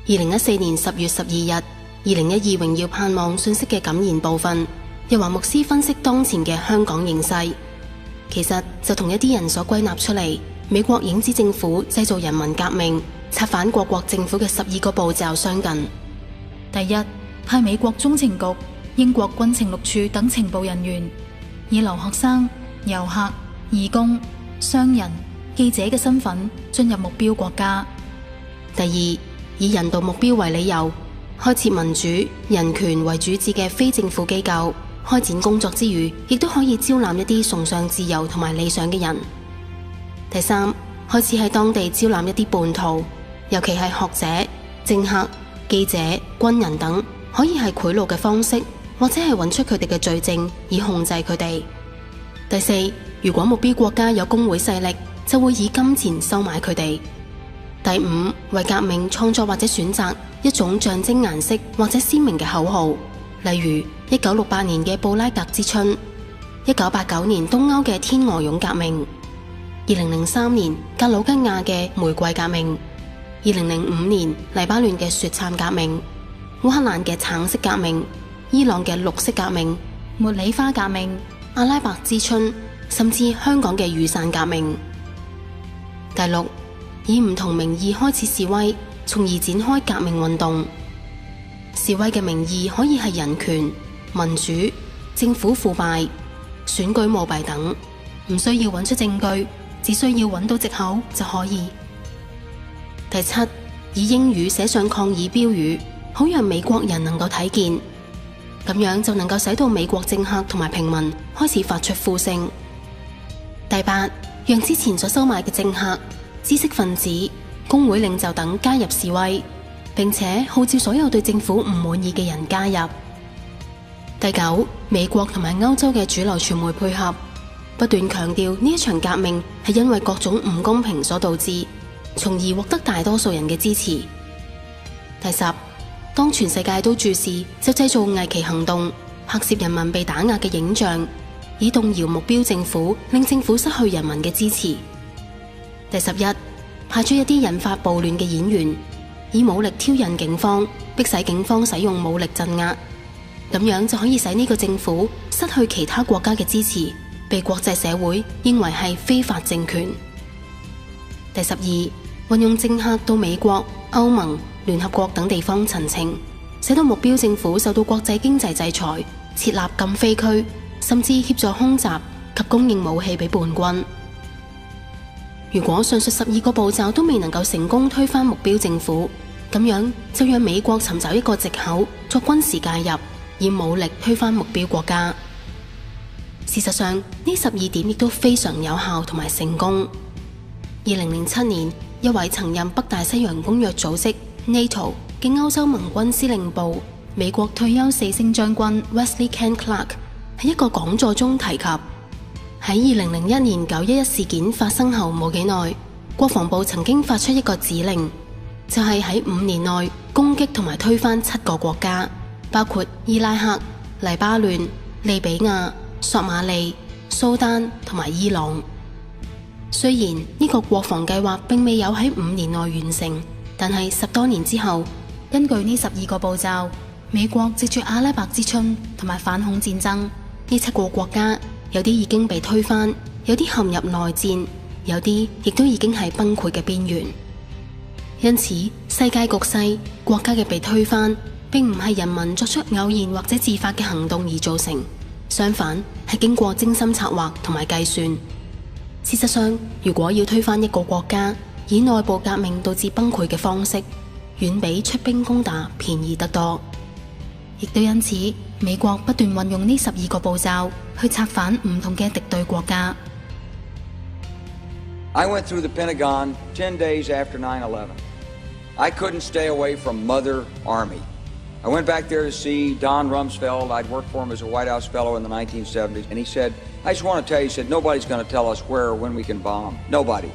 2014年10月12日2012榮耀盼望信息嘅感言部分，又話牧師分析當前嘅香港形勢，其實就同一啲人所歸納出嚟美國影子政府製造人民革命、策反各國政府嘅12個步驟相近。第一，派美國中情局、英國軍情六處等情報人員，以留學生、遊客、義工、商人、記者嘅身份進入目標國家。第二，以人道目標為理由，開設民主、人權為主旨嘅非政府機構，開展工作之餘，亦都可以招攬一啲崇尚自由同埋理想嘅人。第三，開始喺當地招攬一啲叛徒，尤其係學者、政客、記者、軍人等，可以係賄賂嘅方式，或者係揾出佢哋嘅罪證以控制佢哋。第四，如果目標國家有工會勢力，就會以金錢收買佢哋。第五，為革命創作或者選擇一種象徵顏色或者鮮明嘅口號，例如1968年嘅布拉格之春，1989年東歐嘅天鵝絨革命，2003年格魯吉亞嘅玫瑰革命，2005年黎巴嫩嘅雪杉革命，烏克蘭嘅橙色革命，伊朗嘅綠色革命，茉莉花革命，阿拉伯之春，甚至香港嘅雨傘革命。第六，以唔同名義開始示威，從而展開革命運動。示威嘅名義可以係人權、民主、政府腐敗、選舉舞弊等，唔需要揾出證據，只需要揾到藉口就可以。第七，以英語寫上抗議標語，好讓美國人能夠睇見，咁樣就能夠使到美國政客同埋平民開始發出呼聲。第八，讓之前所收買嘅政客、知識分子、工會領袖等加入示威，並且號召所有對政府唔滿意嘅人加入。第九，美國同埋歐洲嘅主流傳媒配合，不斷強調呢一場革命係因為各種唔公平所導致，從而獲得大多數人嘅支持。第十，當全世界都注視，就製造偽旗行動，拍攝人民被打壓嘅影像，以動搖目標政府，令政府失去人民嘅支持。第11，派出一啲引發暴亂嘅演員，以武力挑釁警方，迫使警方使用武力鎮壓，咁樣就可以使呢個政府失去其他國家嘅支持，被國際社會認為係非法政權。第12，運用政客到美國、歐盟、聯合國等地方陳情，使到目標政府受到國際經濟制裁，設立禁飛區，甚至協助空襲及供應武器俾叛軍。如果上述12個步驟都未能夠成功推翻目標政府，咁樣就讓美國尋找一個藉口作軍事介入，以武力推翻目標國家。事實上，呢12點亦都非常有效同埋成功。2007年，一位曾任北大西洋公約組織 NATO 嘅歐洲盟軍司令部美國退休4星將軍 Wesley Ken Clark 喺一個講座中提及，喺2001年911事件發生後冇幾耐，國防部曾經發出一個指令，就係喺5年內攻擊同埋推翻7個國家，包括伊拉克、黎巴嫩、利比亞、索馬利、蘇丹同埋伊朗。雖然呢個國防計劃並未有喺5年內完成，但係10多年之後，根據呢12個步驟，美國藉住阿拉伯之春同埋反恐戰爭，呢7個國家有啲已經被推翻，有啲陷入內戰，有啲亦都已經係崩潰嘅邊緣。因此，世界局勢、國家嘅被推翻，並唔係人民作出偶然或者自發嘅行動而造成，相反係經過精心策劃同埋計算。事實上，如果要推翻一個國家，以內部革命導致崩潰嘅方式，遠比出兵攻打便宜得多。亦都因此，美國不斷運用呢12個步驟去策反唔同嘅敵對國家。I went through the Pentagon 10 days after 9/11. I couldn't stay away from Mother Army. I went back there to see Don Rumsfeld. I'd worked for him as a White House fellow in the 1970s. And he said, I just want to tell you, he said, nobody's going to tell us where or when we can bomb. Nobody.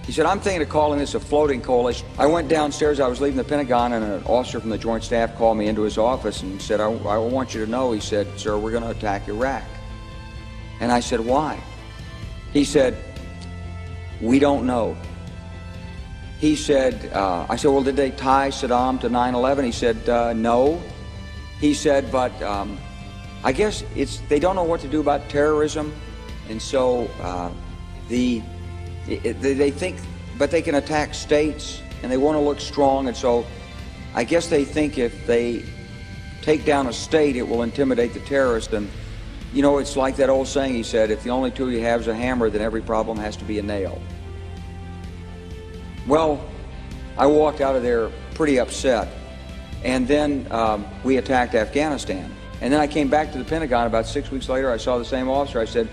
He said, I'm thinking of calling this a floating coalition. I went downstairs, I was leaving the Pentagon, and an officer from the Joint Staff called me into his office and said, I want you to know, he said, sir, we're going to attack Iraq. And I said, why? He said, we don't know. he said, I said, well, did they tie Saddam to 9/11? He said, no. He said, but I guess they don't know what to do about terrorism, and so they think, but they can attack states, and they want to look strong, and so I guess they think if they take down a state, it will intimidate the terrorist. And you know, it's like that old saying he said, if the only tool you have is a hammer, then every problem has to be a nail. Well, I walked out of there pretty upset, and then we attacked Afghanistan. And then I came back to the Pentagon about 6 weeks later. I saw the same officer. I said,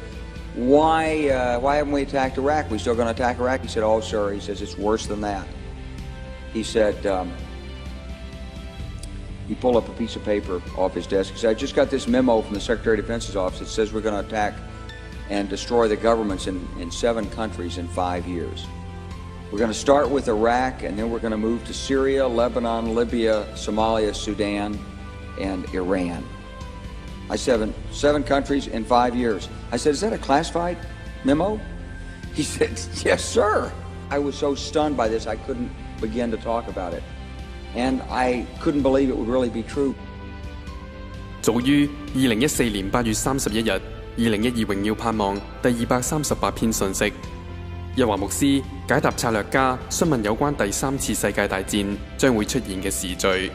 why haven't we attacked Iraq? We still going to attack Iraq? He said, oh, sir. He says, it's worse than that. He said, he pulled up a piece of paper off his desk. He said, I just got this memo from the Secretary of Defense's office that says we're going to attack and destroy the governments in 7 countries in 5 years. We're going to start with Iraq, and then we're going to move to Syria, Lebanon, Libya, Somalia, Sudan, and Iran. I said, 7 countries in 5 years. I said, is that a classified memo? He said, yes, sir. I was so stunned by this, I couldn't begin to talk about it. And I couldn't believe it would really be true. 早於2014年8月31日，2012榮耀盼望第238篇信息，日華牧師解答策略家詢問有關第3次世界大戰將會出現嘅時序，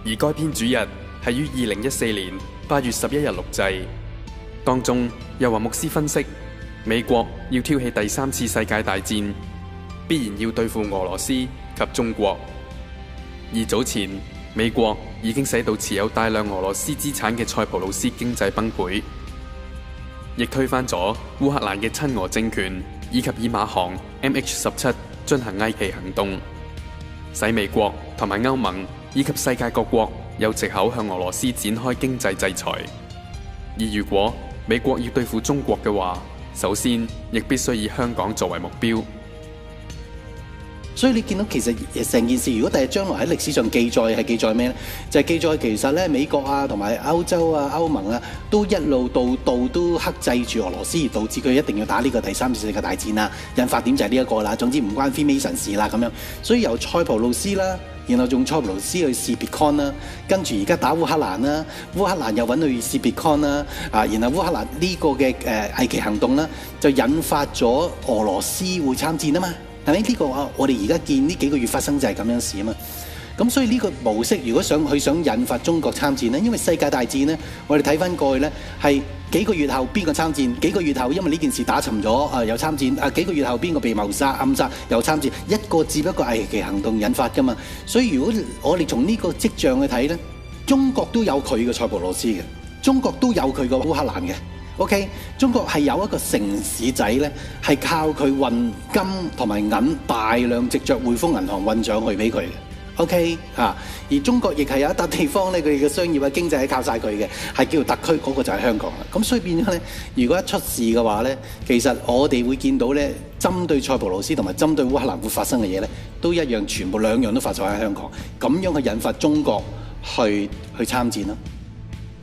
而該篇主日係於2014年8月11日錄製。當中，日華牧師分析，美國要挑起第3次世界大戰，必然要對付俄羅斯及中國。而早前，美國已經使到持有大量俄羅斯資產嘅塞浦路斯經濟崩潰，亦推翻咗烏克蘭嘅親俄政權，以及以馬航 MH17 進行偽旗行動，使美國同埋歐盟以及世界各國有藉口向俄羅斯展開經濟制裁。而如果美國要對付中國嘅話，首先亦必須以香港作為目標。所以你見到其實成件事，如果第日將來喺歷史上記載係記載咩呢？就係、記載其實咧美國啊同埋歐洲啊歐盟啊都一路到都克制住俄羅斯，而導致佢一定要打呢個第3次世界大戰啦。引發點就係呢一個啦。總之唔關 Freemason 事啦咁樣。所以由塞浦路斯啦，然後用塞浦路斯去試別康啦，跟住而家打烏克蘭啦，烏克蘭又揾去試別康啦，然後烏克蘭呢個嘅偽旗行動啦，就引發咗俄羅斯會參戰啊嘛。係咪呢個我哋而家見呢幾個月發生就係咁樣事啊嘛？咁所以呢個模式，如果想引發中國參戰呢，因為世界大戰呢，我哋睇翻過去呢，係幾個月後邊個參戰？幾個月後因為呢件事打沉咗，又參戰。幾個月後邊個被謀殺、暗殺又參戰，一個接一個偽旗行動引發噶嘛。所以如果我哋從呢個跡象去睇呢，中國都有佢嘅塞浦路斯嘅，中國都有佢個烏克蘭嘅。OK， 中國係有一個城市仔呢，係靠佢運金同埋銀大量藉着匯豐銀行運上去俾佢嘅。OK 而中國亦係有一笪地方呢，佢嘅商業啊經濟係靠晒佢嘅，係叫做特區，嗰個就係香港啦。咁所以變咗呢，如果一出事嘅話呢，其實我哋會見到呢，針對塞浦路斯同埋針對烏克蘭會發生嘅嘢呢，都一樣，全部兩樣都發生喺香港，咁樣去引發中國去參戰咯。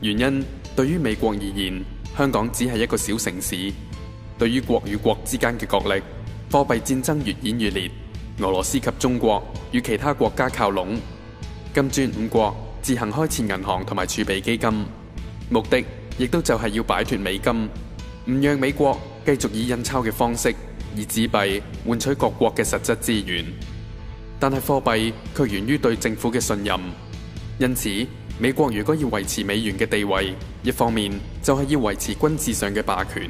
原因對於美國而言，香港只係一個小城市，對於國與國之間嘅角力，貨幣戰爭越演越烈，俄羅斯及中國與其他國家靠攏，金磚5國自行開設銀行同埋儲備基金，目的亦都就係要擺脫美金，唔讓美國繼續以印鈔嘅方式以紙幣換取各國嘅實質資源。但係貨幣卻源於對政府嘅信任，因此美國如果要維持美元嘅地位，一方面就係要維持軍事上嘅霸權，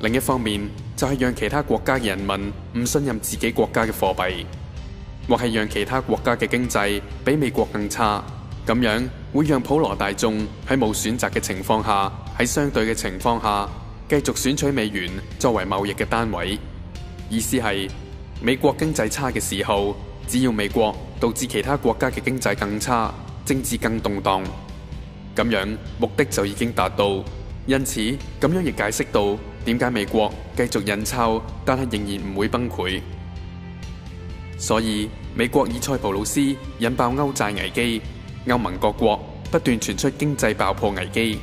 另一方面就係讓其他國家嘅人民唔信任自己國家嘅貨幣，或係讓其他國家嘅經濟比美國更差，咁樣會讓普羅大眾喺冇選擇嘅情況下，喺相對嘅情況下繼續選取美元作為貿易嘅單位。意思係美國經濟差嘅時候，只要美國導致其他國家嘅經濟更差，政治更動盪，咁樣目的就已經達到。因此咁樣亦解釋到點解美國繼續印鈔，但係仍然唔會崩潰。所以美國以塞浦路斯引爆歐債危機，歐盟各國不斷傳出經濟爆破危機。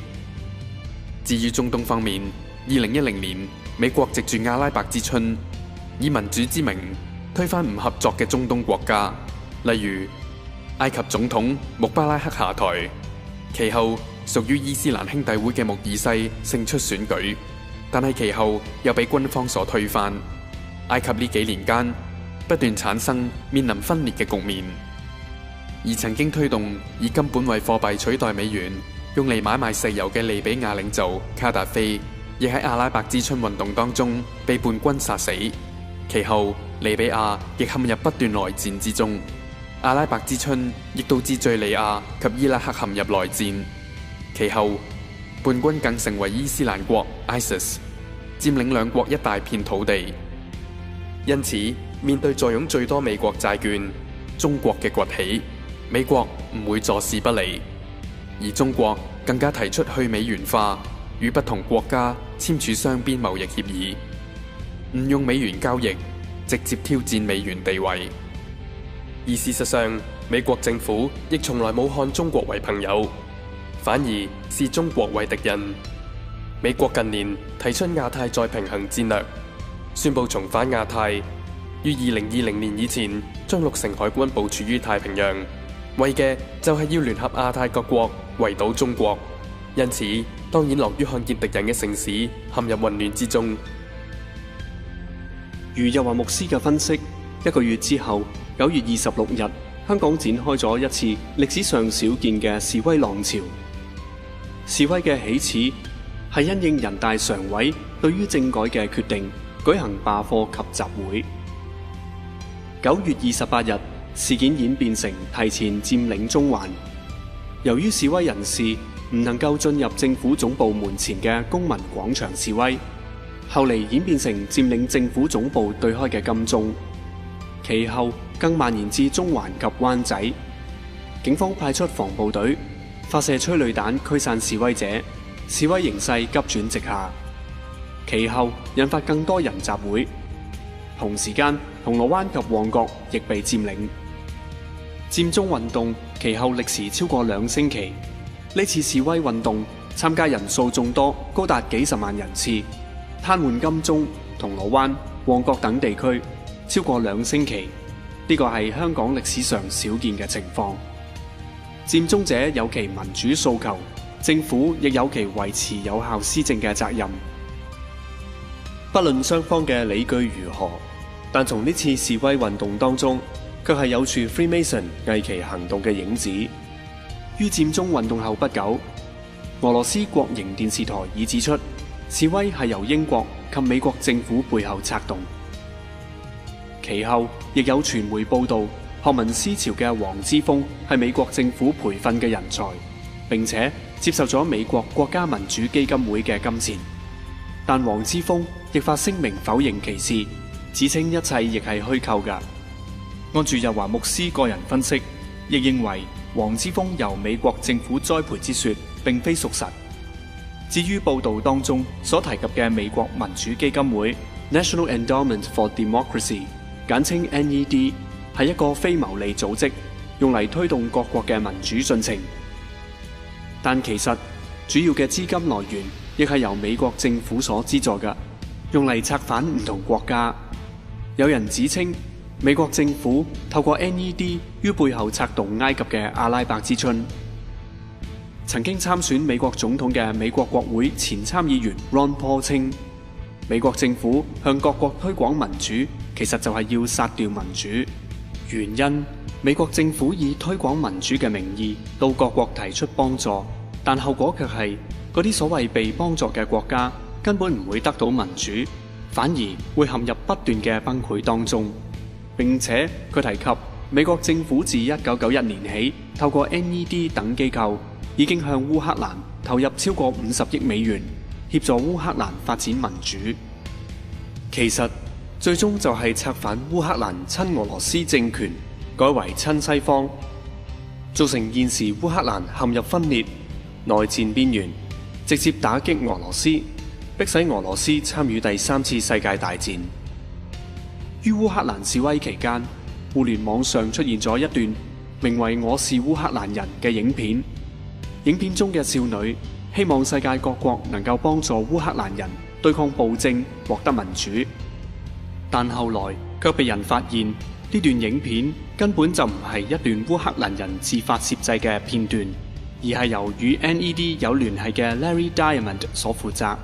至於中東方面，2010年美國藉住阿拉伯之春，以民主之名推翻唔合作嘅中東國家，例如埃及總統穆巴拉克下台，其後屬於伊斯蘭兄弟會嘅穆爾西勝出選舉，但係其後又被軍方所推翻。埃及呢幾年間不斷產生面臨分裂嘅局面，而曾經推動以金本位貨幣取代美元，用嚟買賣石油嘅利比亞領袖卡達菲，亦喺阿拉伯之春運動當中被叛軍殺死。其後利比亞亦陷入不斷內戰之中，阿拉伯之春亦導致敘利亞及伊拉克陷入內戰。其後叛軍更成為伊斯蘭國 ISIS， 佔領兩國一大片土地。因此，面對坐擁最多美國債券中國嘅崛起，美國唔會坐視不理，而中國更加提出去美元化，與不同國家簽署雙邊貿易協議，唔用美元交易，直接挑戰美元地位。而事實上，美國政府亦從來冇看中國為朋友，反而視中國為敵人。美國近年提出亞太再平衡戰略，宣布重返亞太，於2020年以前將6成海軍部署於太平洋，為嘅就係要聯合亞太各國圍堵中國。因此，當然樂於看見敵人嘅城市陷入混亂之中。如日華牧師嘅分析，1個月之後，9月26日，香港展開咗一次歷史上少見嘅示威浪潮。示威嘅起始係因應人大常委對於政改嘅決定，舉行罷課及集會。9月28日，事件演變成提前佔領中環。由於示威人士唔能夠進入政府總部門前嘅公民廣場示威，後嚟演變成佔領政府總部對開嘅金鐘，其後更蔓延至中環及灣仔。警方派出防暴隊，發射催淚彈驅散示威者，示威形勢急轉直下。其後引發更多人集會，同時間銅鑼灣及旺角亦被佔領。佔中運動其後歷時超過2星期，呢次示威運動參加人數眾多，高達幾十萬人次，癱瘓金鐘、銅鑼灣、旺角等地區超過2星期，呢個係香港歷史上少見嘅情況。佔中者有其民主訴求，政府亦有其維持有效施政嘅責任。不論雙方嘅理據如何，但從呢次示威運動當中，卻係有處 Freemason 偽旗行動嘅影子。於佔中運動後不久，俄羅斯國營電視台已指出，示威係由英國及美國政府背後策動。其後亦有傳媒報道，學民思潮嘅黃之鋒係美國政府培訓嘅人才，並且接受咗美國國家民主基金會嘅金錢。但黃之鋒亦發聲明否認其事，指稱一切亦係虛構㗎。按住日華牧師個人分析，亦認為黃之鋒由美國政府栽培之說並非屬實。至於報道當中所提及嘅美國民主基金會 National Endowment for Democracy， 簡稱 NED， 係一個非牟利組織，用嚟推動各國嘅民主進程。但其實主要嘅資金來源亦係由美國政府所資助嘅，用嚟策反唔同國家。有人指稱美國政府透過 NED 於背後策動埃及嘅阿拉伯之春。曾經參選美國總統嘅美國國會前參議員 Ron Paul 稱，美國政府向各國推廣民主，其實就係要殺掉民主。原因，美國政府以推廣民主嘅名義到各國提出幫助，但後果卻係嗰啲所謂被幫助嘅國家根本唔會得到民主，反而會陷入不斷嘅崩潰當中。並且佢提及美國政府自1991年起透過 NED 等機構已經向烏克蘭投入超過50億美元，協助烏克蘭發展民主。其實最終就係策反烏克蘭親俄羅斯政權，改為親西方，造成現時烏克蘭陷入分裂、內戰邊緣，直接打擊俄羅斯，迫使俄羅斯參與第3次世界大戰。於烏克蘭示威期間，互聯網上出現咗一段名為《我是烏克蘭人》嘅影片。影片中嘅少女希望世界各國能夠幫助烏克蘭人對抗暴政，獲得民主。但後來卻被人發現呢段影片根本就唔係一段烏克蘭人自發攝製嘅片段，而係由與 NED 有聯繫嘅 Larry Diamond 所負責。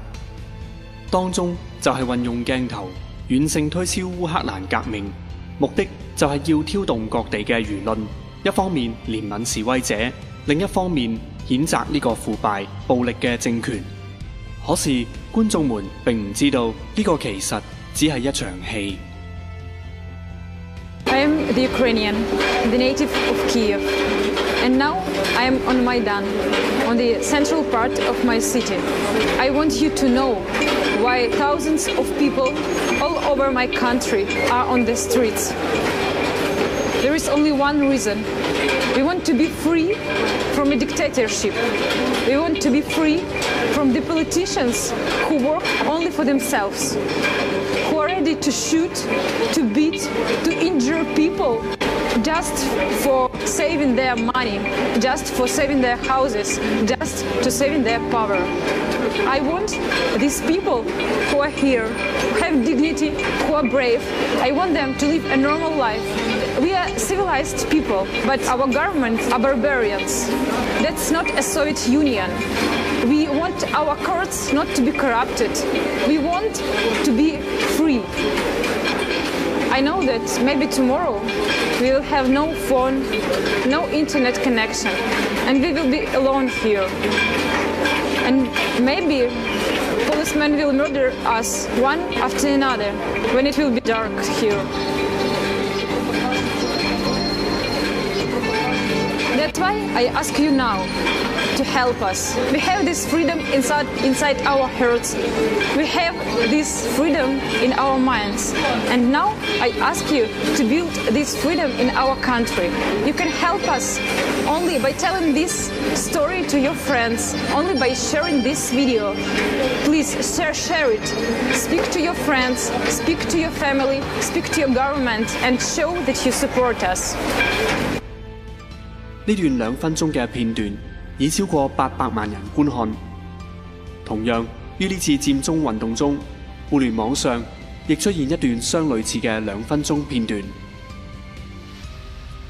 當中就係運用鏡頭遠勝推銷烏克蘭革命，目的就係要挑動各地嘅輿論，一方面憐憫示威者，另一方面譴責呢個腐敗暴力嘅政權。可是觀眾們並唔知道呢個其實只係一場戲。I am the Ukrainian, the native of Kiev, and now I am on Maidan, on the central part of my city. I want you to know why thousands of people all over my country are on the streets. There is only one reason. We want to be free from a dictatorship. We want to be free from the politicians who work only for themselves, who are ready to shoot, to beat, to injure people just for saving their money, just for saving their houses, just to saving their power. I want these people who are here, who have dignity, who are brave, I want them to live a normal life. We are civilized people, but our governments are barbarians. That's not a Soviet Union. We want our courts not to be corrupted. We want to be free. I know that maybe tomorrow we will have no phone, no internet connection, and we will be alone here. And maybe policemen will murder us one after another when it will be dark here. That's why I ask you now to help us. We have this freedom inside our hearts. We have this freedom in our minds. And now I ask you to build this freedom in our country. You can help us only by telling this story to your friends, only by sharing this video. Please share it. Speak to your friends, speak to your family, speak to your government, and show that you support us. 呢段2分鐘嘅片段已超過800萬人觀看。同樣於呢次佔中運動中，互聯網上亦出現一段相類似嘅2分鐘片段。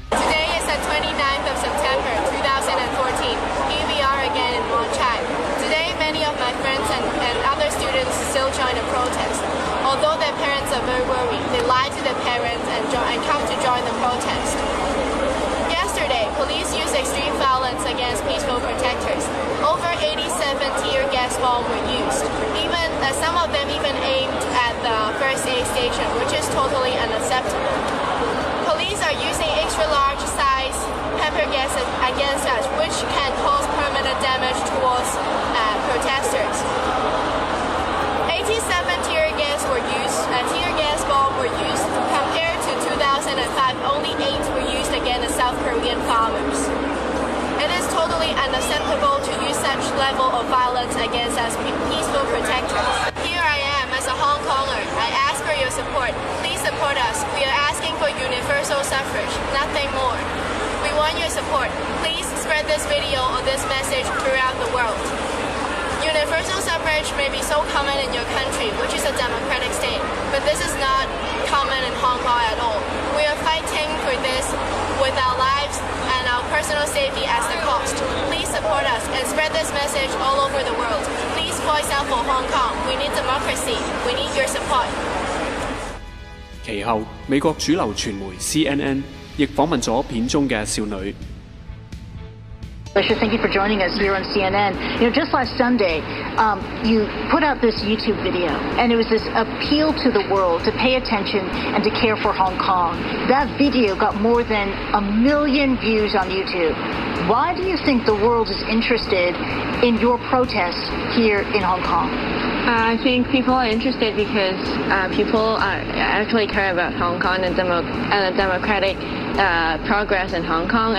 Today is the 29th of September 2014. Here we are again in Wonchai. Today, many of my friends and other students still join the protest. Although their parents are very worried, they lie to their parents and come to join the protest. Yesterday, police used extreme violence against peaceful protesters. Over 87 tear gas bombs were used. Some of them even aimed at the first aid station, which is totally unacceptable. Police are using extra large size pepper gas against us, which can cause permanent damage towards protesters. 87 tear gas bombs were used. Compared to 2005, only 8 were used against the South Korean farmers. It is totally unacceptable to use such level of violence against us peaceful protesters. Here I am as a Hong Konger. I ask for your support. Please support us. We are asking for universal suffrage, nothing more. We want your support. Please spread this video or this message throughout the world. Universal suffrage may be so common in your country, which is a democratic state, but this is not common in Hong Kong at all. We are fighting for this with our lives and our personal safety as the cost. Please support us and spread this message all over the world. Please voice out for Hong Kong. We need democracy. We need your support. 其後，美國主流傳媒 CNN 亦訪問咗片中嘅少女。Alicia, thank you for joining us here on CNN. Just last Sunday, you put out this YouTube video, and it was this appeal to the world to pay attention and to care for Hong Kong. That video got more than 1 million views on YouTube. Why do you think the world is interested in your protests here in Hong Kong? I think people are interested because people actually care about Hong Kong and the democratic progress in Hong Kong.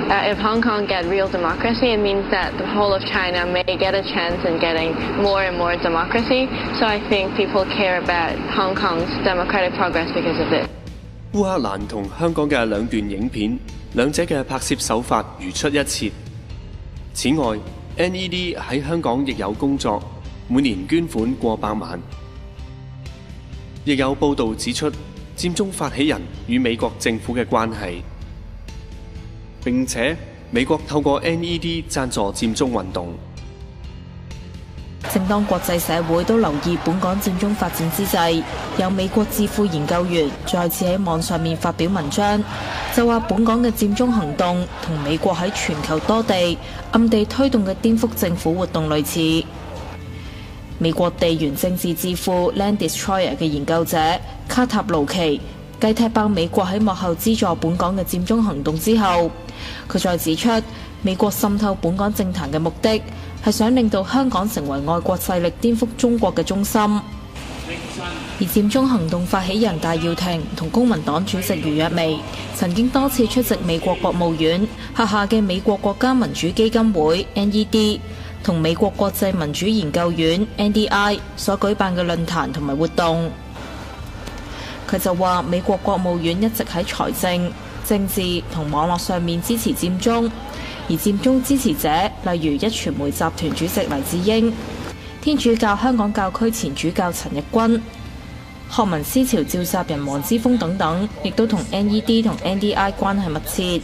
If Hong Kong get real democracy, it means that the whole of China may get a chance in getting more and more democracy. So I think people care about Hong Kong's democratic progress because of this. 烏克蘭同香港嘅2段影片，兩者嘅拍攝手法如出一轍。此外 ，NED 喺香港亦有工作，每年捐款過百萬。亦有報導指出，自佔中發起人與美國政府嘅關係，並且美國透過 NED 贊助佔中運動。正當國際社會都留意本港佔中發展之際，有美國智庫研究員再次喺網上面發表文章，就話本港嘅佔中行動同美國喺全球多地暗地推動嘅顛覆政府活動類似。美國地緣政治智庫 Land Destroyer 嘅研究者卡塔盧奇繼踢爆美國喺幕後資助本港嘅佔中行動之後，佢再指出美國滲透本港政壇嘅目的係想令到香港成為外國勢力顛覆中國嘅中心。而佔中行動發起人戴耀廷同公民黨主席余若薇曾經多次出席美國國務院轄下嘅美國國家民主基金會 NED 同美國國際民主研究院 NDI 所舉辦嘅論壇同埋活動。佢就話美國國務院一直喺財政、政治同網絡上面支持佔中，而佔中支持者例如壹傳媒集團主席黎智英、天主教香港教區前主教陳日君、學民思潮召集人黃之鋒等等，亦都同 NED 同 NDI 關係密切。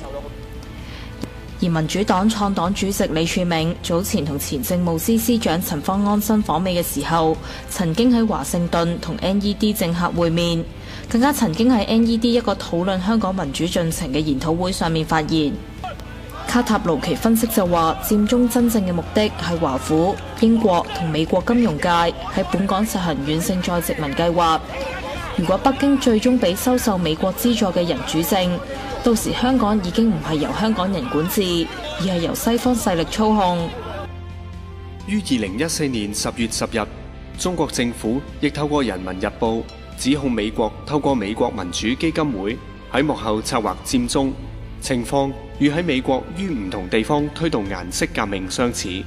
而民主黨創黨主席李柱銘早前同前政務司司長陳方安生訪美嘅時候，曾經喺華盛頓同 NED 政客會面，更加曾經喺 NED 一個討論香港民主進程嘅研討會上面發言。卡塔盧奇分析就話，佔中真正嘅目的係華府、英國同美國金融界喺本港實行軟性再殖民計劃。如果北京最終俾收受美國資助嘅人主政，到時香港已經唔係由香港人管治，而係由西方勢力操控。於2014年10月10日，中國政府亦透過《人民日報》指控美國透過美國民主基金會喺幕後策劃佔中，情況與喺美國於唔同地方推動顏色革命相似。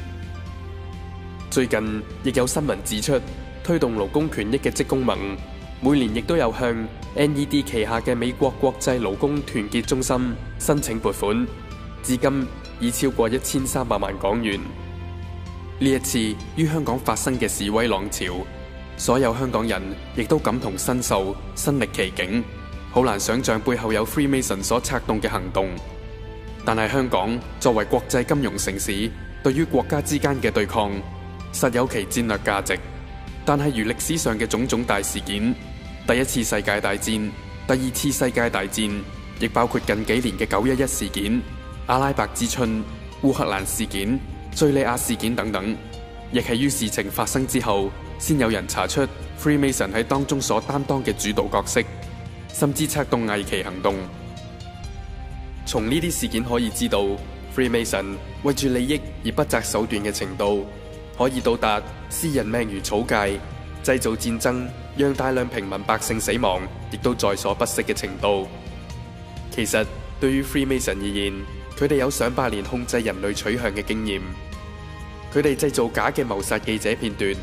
最近亦有新聞指出，推動勞工權益嘅職工盟每年亦都有向 NED 旗下嘅美國國際勞工團結中心申請撥款，至今已超過1300萬港元。呢一次於香港發生嘅示威浪潮，所有香港人亦都感同身受，身歷其境，好難想像背後有 Freemason 所策動嘅行動。但係香港作為國際金融城市，對於國家之間嘅對抗實有其戰略價值。但係如歷史上嘅種種大事件，第一次世界大戰、第二次世界大戰，亦包括近幾年嘅911事件、阿拉伯之春、烏克蘭事件、敘利亞事件等等，亦係於事情發生之後，先有人查出 Freemason 喺當中所擔當嘅主導角色，甚至策動偽旗行動。從呢啲事件可以知道， Freemason 為住利益而不擇手段嘅程度，可以到達視人命如草芥、製造戰爭，讓大量平民百姓死亡，亦都在所不惜嘅程度。其實對於 Freemason 而言，佢哋有上百年控制人類取向嘅經驗，佢哋製造假嘅謀殺記者片段，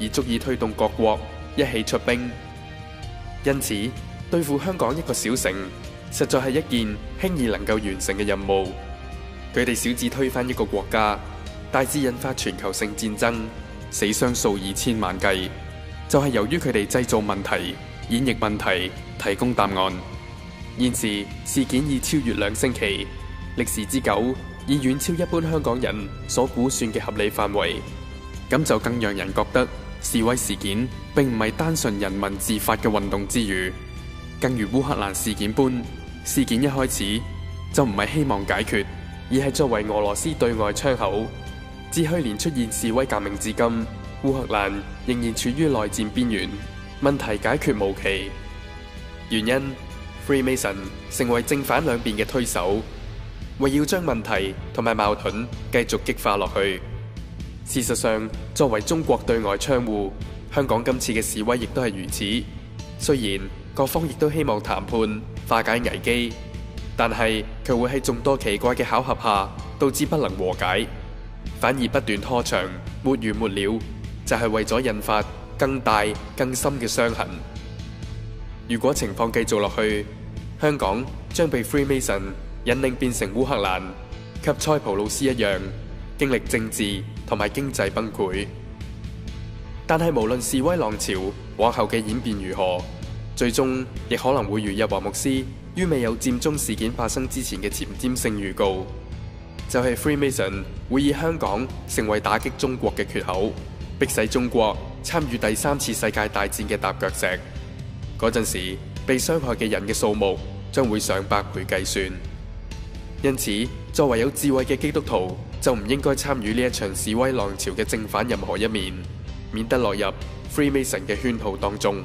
而足以推動各國一起出兵。因此，對付香港一個小城，實在係一件輕易能夠完成嘅任務。佢哋小至推翻一個國家，大至引發全球性戰爭，死傷數以千萬計，就係由於佢哋製造問題、演繹問題、提供答案。現時事件已超越2星期，歷時之久已遠超一般香港人所估算嘅合理範圍，咁就更讓人覺得示威事件並唔係單純人民自發嘅運動之餘，更如烏克蘭事件般，事件一開始就唔係希望解決，而係作為俄羅斯對外窗口。自去年出現示威革命至今，烏克蘭仍然處於內戰邊緣，問題解決無期。原因 Freemason 成為正反兩邊嘅推手，為要將問題同埋矛盾繼續激化落去。事實上，作為中國對外窗戶，香港今次嘅示威亦都係如此。雖然各方亦都希望談判化解危機，但係佢會喺眾多奇怪嘅巧合下導致不能和解，反而不斷拖長，沒完沒了，就係為咗引發更大更深嘅傷痕。如果情況繼續落去，香港將被 Freemason 引領變成烏克蘭及塞浦路斯一樣，經歷政治同埋經濟崩潰。但係無論示威浪潮往後嘅演變如何，最終亦可能會如日華牧師於未有佔中事件發生之前嘅前瞻性預告，就係 Freemason 會以香港成為打擊中國嘅缺口，迫使中國參與第3次世界大戰嘅踏腳石。嗰陣時，被傷害嘅人嘅數目將會上百倍計算。因此，作為有智慧嘅基督徒，就唔應該參與呢一場示威浪潮嘅正反任何一面，免得落入 Freemason 嘅圈套當中。